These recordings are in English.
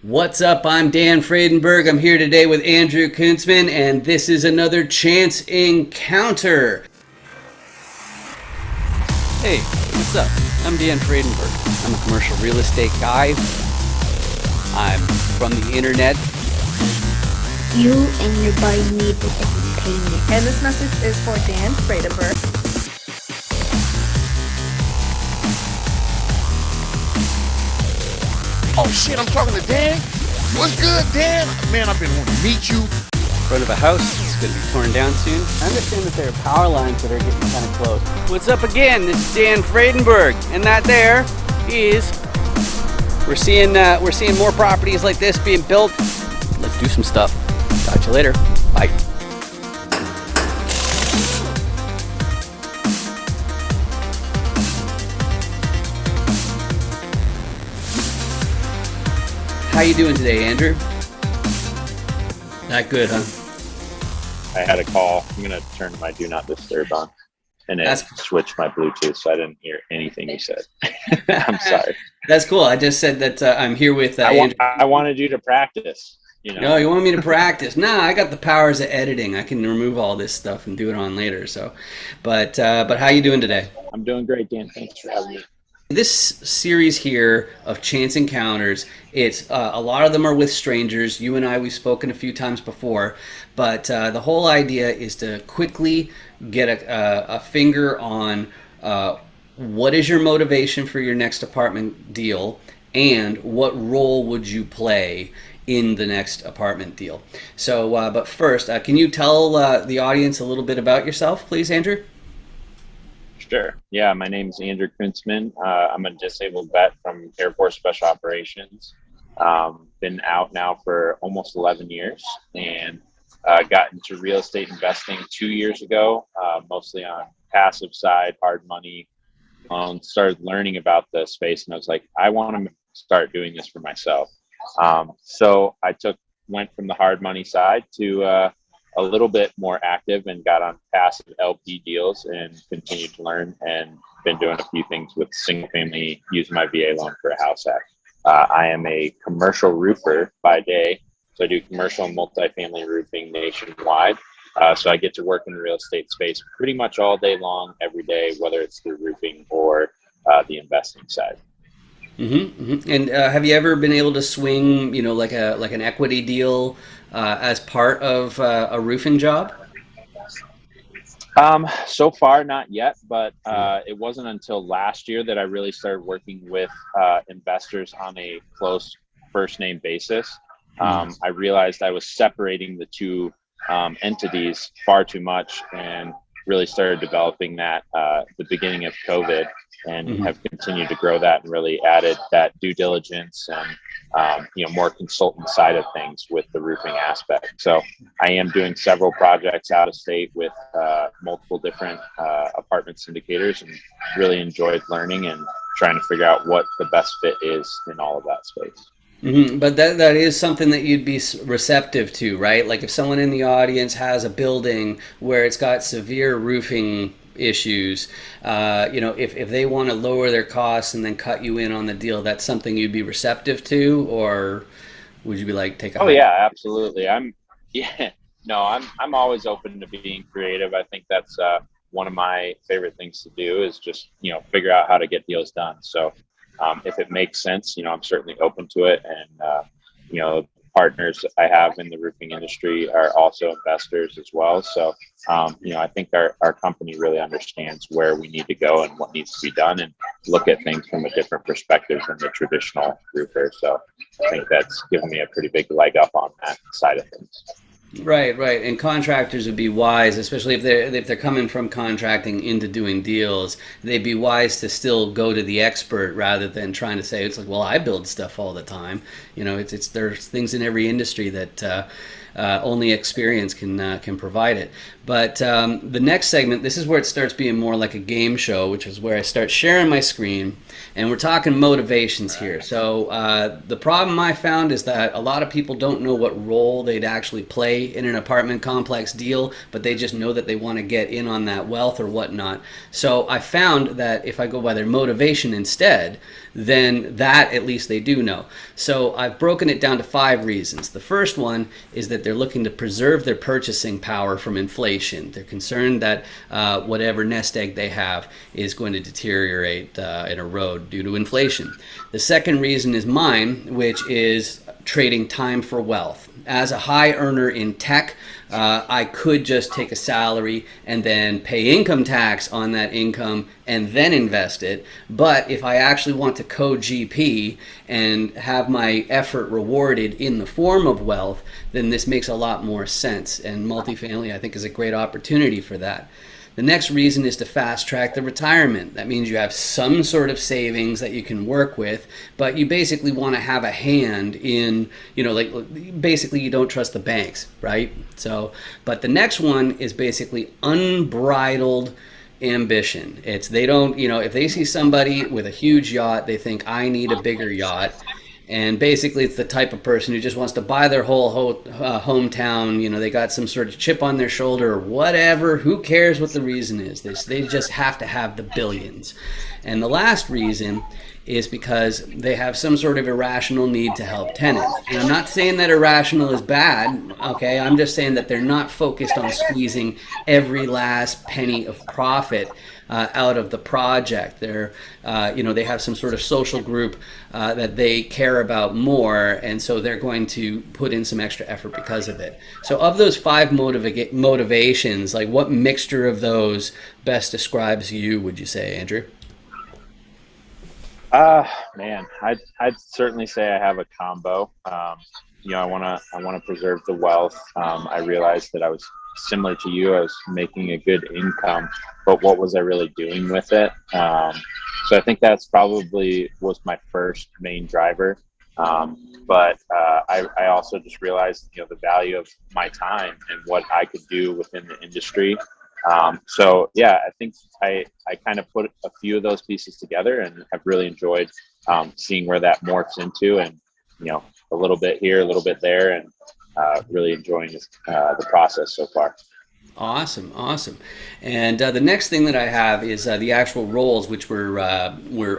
What's up? I'm Dan Fredenberg. I'm here today with Andrew Kuntzman, and this is another Chance Encounter. Hey, what's up? I'm Dan Fredenberg. I'm a commercial real estate guy. I'm from the internet. You and your body need entertainment. And this message is for Dan Fredenberg. Oh shit, I'm talking to Dan? What's good, Dan? Man, I've been wanting to meet you. Front of a house. It's going to be torn down soon. I understand that there are power lines that are getting kind of close. What's up again? This is Dan Fredenberg, and that there is we're seeing more properties like this being built. Let's do some stuff. Talk to you later. Bye. How you doing today, Andrew? Not good, huh? I had a call. I'm going to turn my do not disturb on. And it switched my Bluetooth, so I didn't hear anything you said. I'm sorry. That's cool. I just said that I'm here with Andrew. I wanted you to practice. No, you want me to practice? Nah, I got the powers of editing. I can remove all this stuff and do it on later. So, but how you doing today? I'm doing great, Dan. Thanks for having me. This series here of Chance Encounters, it's a lot of them are with strangers. You and I, we've spoken a few times before, but the whole idea is to quickly get a finger on what is your motivation for your next apartment deal, and what role would you play in the next apartment deal. So, but first, can you tell the audience a little bit about yourself, please, Andrew? Sure. Yeah, my name is Andrew Kuntzman. I'm a disabled vet from Air Force Special Operations. Been out now for almost 11 years, and got into real estate investing 2 years ago, mostly on passive side, hard money loans. Started learning about the space, and I was like, I want to start doing this for myself. So I went from the hard money side to a little bit more active and got on passive LP deals and continued to learn, and been doing a few things with single family, using my VA loan for a house hack. I am a commercial roofer by day. So I do commercial and multifamily roofing nationwide. So I get to work in the real estate space pretty much all day long, every day, whether it's through roofing or the investing side. Mm-hmm, mm-hmm. And have you ever been able to swing, like an equity deal as part of a roofing job? So far, not yet, but it wasn't until last year that I really started working with investors on a close first name basis. I realized I was separating the two entities far too much, and really started developing that the beginning of COVID, and have continued to grow that, and really added that due diligence and more consultant side of things with the roofing aspect. So I am doing several projects out of state with multiple different apartment syndicators, and really enjoyed learning and trying to figure out what the best fit is in all of that space. Mm-hmm. But that is something that you'd be receptive to, right? Like if someone in the audience has a building where it's got severe roofing issues, if they want to lower their costs and then cut you in on the deal, that's something you'd be receptive to, or would you be like, take a hike? Yeah, absolutely. I'm always open to being creative. I think that's one of my favorite things to do, is just figure out how to get deals done. So if it makes sense, I'm certainly open to it. And partners I have in the roofing industry are also investors as well. So, I think our company really understands where we need to go and what needs to be done, and look at things from a different perspective than the traditional roofer. So I think that's given me a pretty big leg up on that side of things. Right. And contractors would be wise, especially if they're coming from contracting into doing deals. They'd be wise to still go to the expert rather than trying to say, it's like, well, I build stuff all the time. There's things in every industry that only experience can provide it. But the next segment, this is where it starts being more like a game show, which is where I start sharing my screen, and we're talking motivations here. So the problem I found is that a lot of people don't know what role they'd actually play necessarily in an apartment complex deal, but they just know that they want to get in on that wealth or whatnot. So I found that if I go by their motivation instead, then that at least they do know. So I've broken it down to 5 reasons. The first one is that they're looking to preserve their purchasing power from inflation. They're concerned that whatever nest egg they have is going to deteriorate and erode due to inflation. The second reason is mine, which is trading time for wealth. As a high earner in tech, I could just take a salary and then pay income tax on that income and then invest it. But if I actually want to co-GP and have my effort rewarded in the form of wealth, then this makes a lot more sense. And multifamily, I think, is a great opportunity for that. The next reason is to fast track the retirement. That means you have some sort of savings that you can work with, but you basically want to have a hand in, like basically you don't trust the banks, right? So, but the next one is basically unbridled ambition. It's they don't, if they see somebody with a huge yacht, they think I need a bigger yacht. And basically, it's the type of person who just wants to buy their whole hometown. They got some sort of chip on their shoulder or whatever. Who cares what the reason is? They just have to have the billions. And the last reason is because they have some sort of irrational need to help tenants. And I'm not saying that irrational is bad, okay? I'm just saying that they're not focused on squeezing every last penny of profit out of the project. They're, they have some sort of social group that they care about more, and so they're going to put in some extra effort because of it. So of those 5 motivations, like what mixture of those best describes you, would you say, Andrew? Man, I'd certainly say I have a combo. I want to preserve the wealth. I realized that I was similar to you. I was making a good income, but what was I really doing with it? So I think that's probably was my first main driver. But I also just realized, the value of my time and what I could do within the industry. So yeah, I think I kind of put a few of those pieces together, and I've really enjoyed seeing where that morphs into, and a little bit here, a little bit there, and really enjoying the process so far. Awesome. And the next thing that I have is the actual roles, which were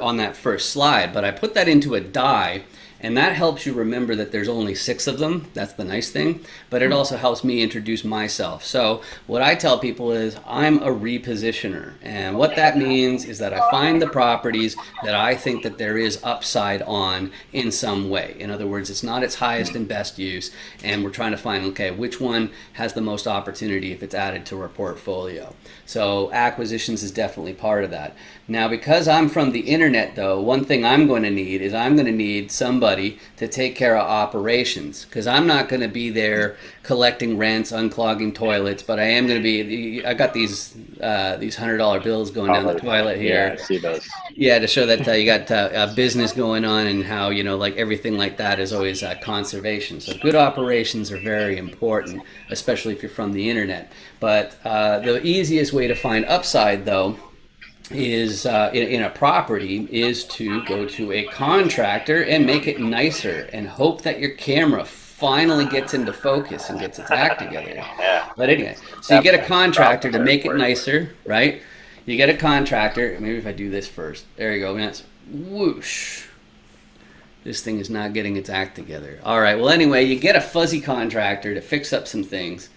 on that first slide, but I put that into a die. And that helps you remember that there's only 6 of them. That's the nice thing. But it also helps me introduce myself. So what I tell people is I'm a repositioner. And what that means is that I find the properties that I think that there is upside on in some way. In other words, it's not its highest and best use. And we're trying to find, okay, which one has the most opportunity if it's added to our portfolio. So acquisitions is definitely part of that. Now, because I'm from the internet, though, one thing I'm going to need somebody to take care of operations, because I'm not going to be there collecting rents, unclogging toilets, but I am going to be. I got these $100 bills going down the toilet here. Yeah, I see those. Yeah, to show that you got a business going on, and how like everything like that is always conservation. So good operations are very important, especially if you're from the internet. But the easiest way to find upside, though, is in a property is to go to a contractor and make it nicer and hope that your camera finally gets into focus and gets its act together. But anyway, so you get a contractor to make it nicer, right? You get a contractor. Maybe if I do this first. There you go. That's whoosh. This thing is not getting its act together. All right. Well, anyway, you get a fuzzy contractor to fix up some things.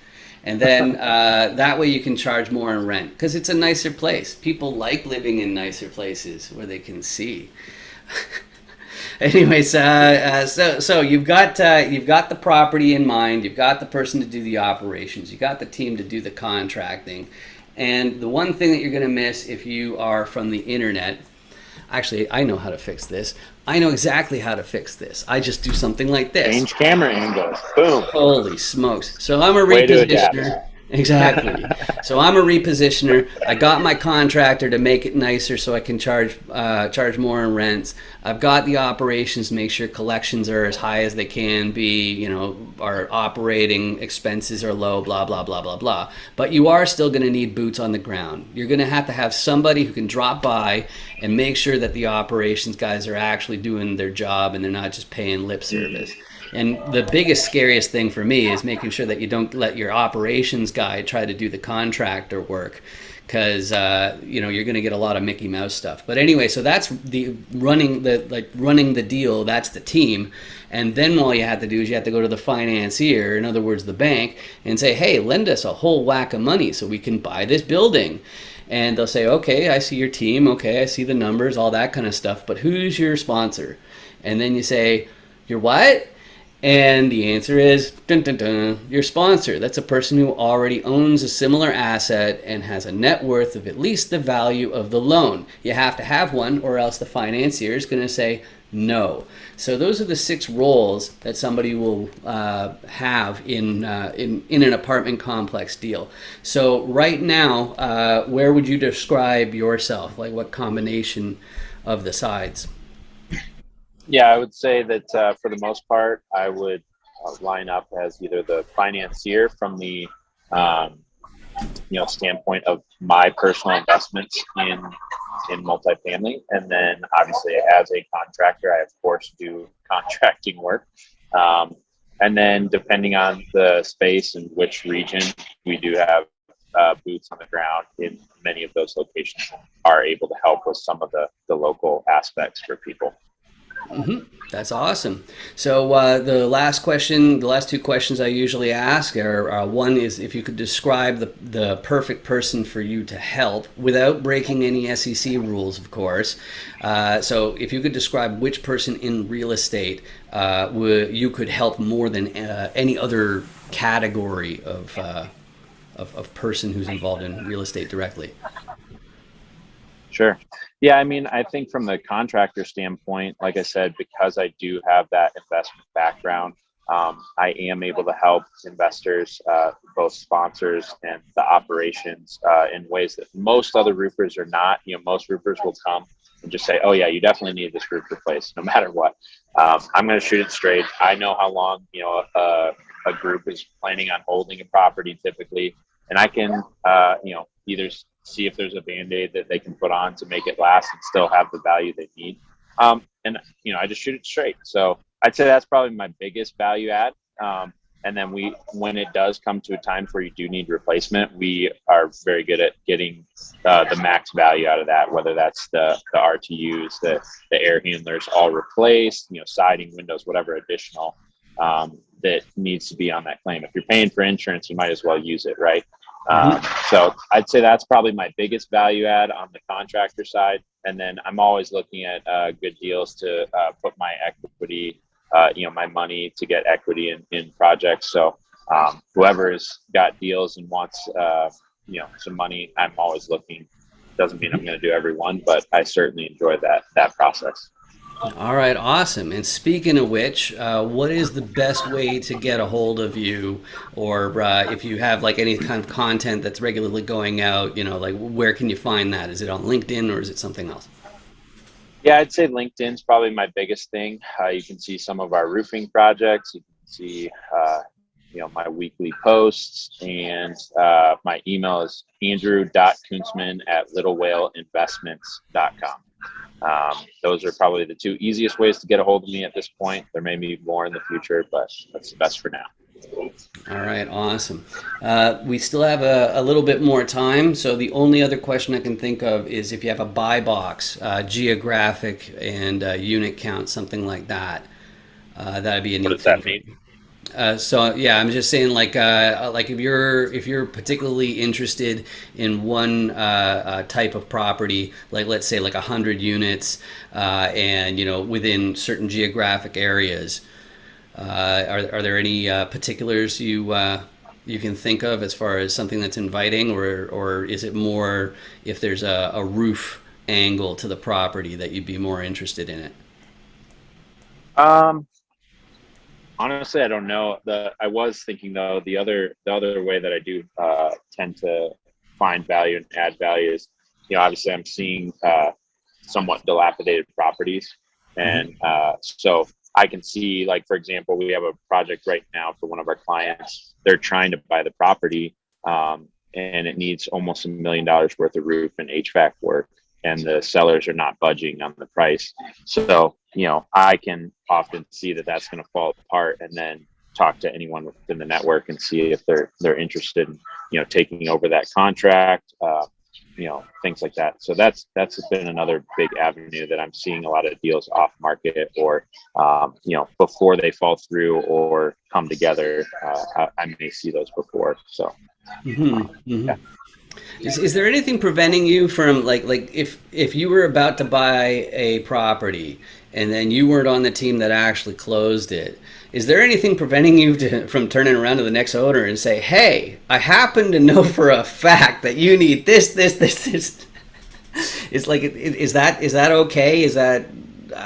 And then that way you can charge more in rent because it's a nicer place. People like living in nicer places where they can see. Anyways, so you've got the property in mind. You've got the person to do the operations. You got the team to do the contracting. And the one thing that you're going to miss if you are from the internet, actually, I know how to fix this. I know exactly how to fix this. I just do something like this. Change camera angles. Boom. Holy smokes. So I'm a Way to repositioner. Exactly. So I'm a repositioner. I got my contractor to make it nicer so I can charge more in rents. I've got the operations to make sure collections are as high as they can be, our operating expenses are low, blah, blah, blah, blah, blah. But you are still going to need boots on the ground. You're going to have somebody who can drop by and make sure that the operations guys are actually doing their job and they're not just paying lip service. And the biggest, scariest thing for me is making sure that you don't let your operations guy try to do the contractor work, because you're going to get a lot of Mickey Mouse stuff. But anyway, so that's the running the deal. That's the team. And then all you have to do is you have to go to the financier, in other words, the bank, and say, hey, lend us a whole whack of money so we can buy this building. And they'll say, okay, I see your team. Okay, I see the numbers, all that kind of stuff. But who's your sponsor? And then you say, your what? And the answer is, dun, dun, dun, your sponsor. That's a person who already owns a similar asset and has a net worth of at least the value of the loan. You have to have one, or else the financier is going to say no. So those are the 6 roles that somebody will have in an apartment complex deal. So right now, where would you describe yourself? Like, what combination of the sides? Yeah, I would say that for the most part, I would line up as either the financier from the um, standpoint of my personal investments in multifamily, and then obviously as a contractor, I of course do contracting work, um, and then depending on the space and which region, we do have boots on the ground in many of those locations, and are able to help with some of the local aspects for people. That's awesome. So the last question, the last 2 questions I usually ask are one is if you could describe the perfect person for you to help without breaking any SEC rules, of course. So if you could describe which person in real estate you could help more than any other category of person who's involved in real estate directly. Sure. Yeah, I mean, I think from the contractor standpoint, like I said, because I do have that investment background, I am able to help investors, both sponsors and the operations, in ways that most other roofers are not. Most roofers will come and just say, "Oh yeah, you definitely need this roof replaced, no matter what." I'm going to shoot it straight. I know how long a group is planning on holding a property typically, and I can either see if there's a band-aid that they can put on to make it last and still have the value they need. And I just shoot it straight. So I'd say that's probably my biggest value add. And then when it does come to a time where you do need replacement, we are very good at getting the max value out of that, whether that's the RTUs, the air handlers all replaced, siding, windows, whatever additional that needs to be on that claim. If you're paying for insurance, you might as well use it, right? So I'd say that's probably my biggest value add on the contractor side. And then I'm always looking at good deals to put my equity, my money to get equity in projects. So whoever's got deals and wants, some money, I'm always looking. Doesn't mean I'm going to do every one, but I certainly enjoy that process. All right, awesome. And speaking of which, what is the best way to get a hold of you, or if you have like any kind of content that's regularly going out, like where can you find that? Is it on LinkedIn or is it something else? Yeah, I'd say LinkedIn's probably my biggest thing. You can see some of our roofing projects. You can see, my weekly posts, and my email is andrew.kuntzman@littlewhaleinvestments.com. Those are probably the 2 easiest ways to get a hold of me at this point. There may be more in the future, but that's the best for now. All right, awesome. We still have a little bit more time, so the only other question I can think of is if you have a buy box, geographic and unit count, something like that. That'd be a What neat does that thing. mean? So yeah, I'm just saying like if you're particularly interested in one type of property, like let's say like 100 units, and within certain geographic areas, are there any particulars you can think of as far as something that's inviting, or is it more if there's a roof angle to the property that you'd be more interested in it? Um, Honestly, I don't know. I was thinking though, the other way that I do tend to find value and add value is, obviously I'm seeing somewhat dilapidated properties, and so I can see, like, for example, we have a project right now for one of our clients. They're trying to buy the property, and it needs almost $1 million worth of roof and HVAC work. and the sellers are not budging on the price. So, I can often see that that's going to fall apart, and then talk to anyone within the network and see if they're interested in, taking over that contract, things like that. So that's been another big avenue that I'm seeing a lot of deals off market, or, before they fall through or come together. I may see those before. So, yeah. Is there anything preventing you from like if you were about to buy a property and then you weren't on the team that actually closed it? Is there anything preventing you from turning around to the next owner and say, "Hey, I happen to know for a fact that you need this, this, this, this." It's like, is that okay? Is that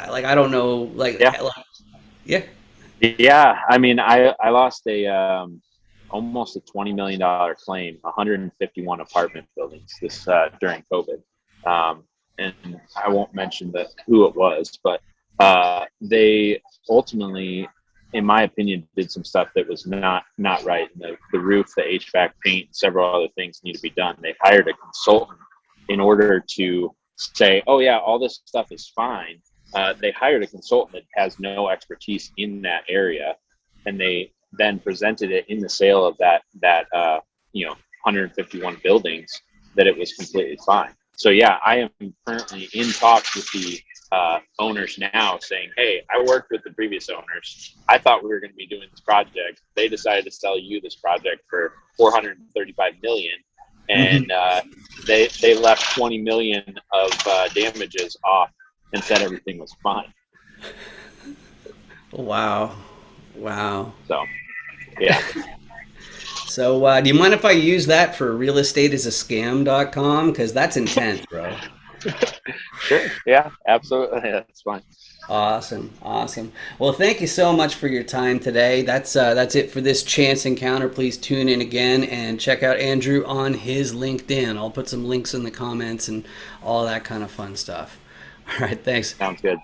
like, I don't know, Yeah. yeah. Yeah. I mean, I lost almost a $20 million claim, 151 apartment buildings during COVID. And I won't mention who it was, but they ultimately, in my opinion, did some stuff that was not right. The roof, the HVAC, paint, several other things need to be done. They hired a consultant in order to say, oh yeah, all this stuff is fine. They hired a consultant that has no expertise in that area, and they then presented it in the sale of that 151 buildings, that it was completely fine. So yeah, I am currently in talks with the owners now, saying, hey, I worked with the previous owners. I thought we were going to be doing this project. They decided to sell you this project for $435 million, and they left 20 million of damages off and said everything was fine. Wow. So yeah. So do you mind if I use that for realestateisascam.com? Because that's intense, bro. Sure. Yeah, absolutely. That's fine. Awesome. Well, thank you so much for your time today. That's it for this chance encounter. Please tune in again and check out Andrew on his LinkedIn. I'll put some links in the comments and all that kind of fun stuff. All right, thanks. Sounds good.